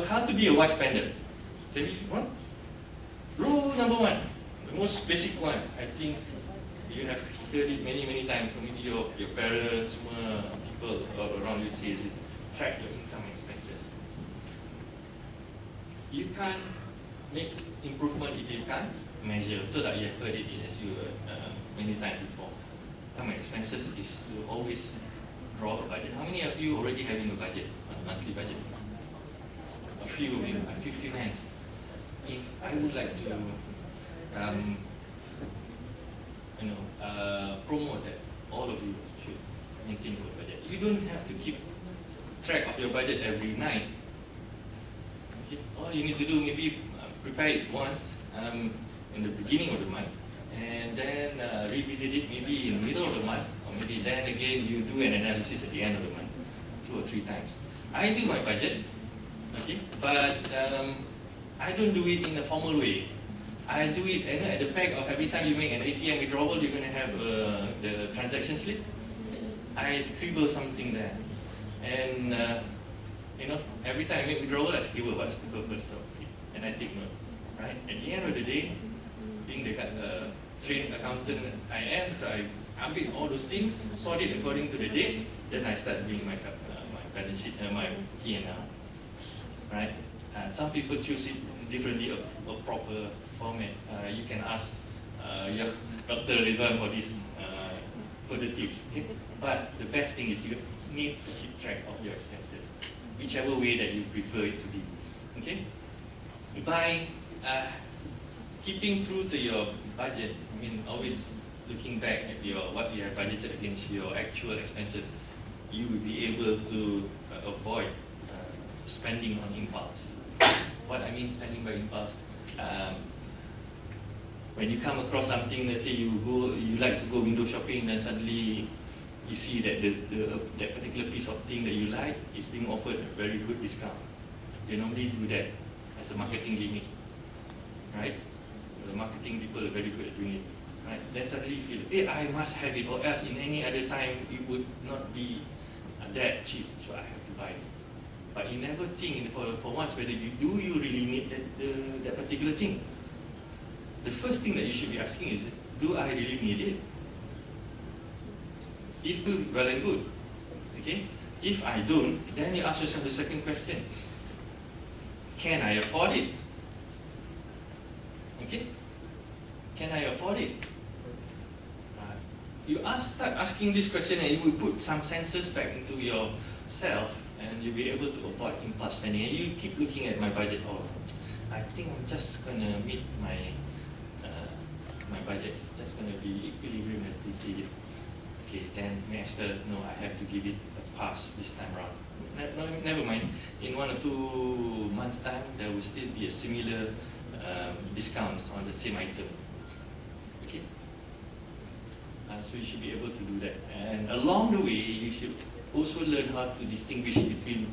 How to be a wise spender? Can we one? Rule number one, the most basic one. I think you have heard it many times. So maybe your parents, people around you say, is track your income and expenses. You can't make improvement if you can't measure. Betul tak? You have heard it as you many times before. Income and expenses is to always draw a budget. How many of you already having a budget, a monthly budget? A few of you, 15 hands. If I would like to, promote that all of you should maintain your budget. You don't have to keep track of your budget every night. Okay? All you need to do, maybe prepare it once in the beginning of the month, and then revisit it maybe in the middle of the month, or maybe then again you do an analysis at the end of the month, 2 or 3 times. I do my budget, okay, but I don't do it in a formal way. I do it at the back of every time you make an ATM withdrawal, you're going to have the transaction slip. I scribble something there, and every time I make withdrawal, I scribble what's the purpose of it, and I take note. Right? At the end of the day, being the trained accountant I am, so I update all those things, sort it according to the dates, then I start doing my balance sheet, my P&L. Right? Some people choose it differently, a proper format. You can ask your Dr. Rizwan for this further tips. Okay? But the best thing is you need to keep track of your expenses, whichever way that you prefer it to be. Okay? By keeping true to your budget, I mean always looking back at what you have budgeted against your actual expenses, you will be able to avoid spending on impulse. What I mean spending by impulse, when you come across something, let's say you like to go window shopping, then suddenly you see that that particular piece of thing that you like is being offered a very good discount. You normally do that as a marketing gimmick, right? The marketing people are very good at doing it, right? Then suddenly you feel, hey, I must have it, or else in any other time it would not be that cheap, so I have to buy it. But you never think for once whether you really need that particular thing. The first thing that you should be asking is, do I really need it? If do, well and good. Okay? If I don't, then you ask yourself the second question. Can I afford it? Okay? Can I afford it? You start asking this question, and you will put some senses back into yourself, and you'll be able to avoid impulse spending. And you keep looking at my budget. Oh, I think I'm just gonna meet my budget. It's just gonna be equilibrium as they say it. Okay, then may as well, no, I have to give it a pass this time around. Never mind. In 1 or 2 months' time, there will still be a similar discounts on the same item. Okay. So you should be able to do that. And along the way, you should also learn how to distinguish between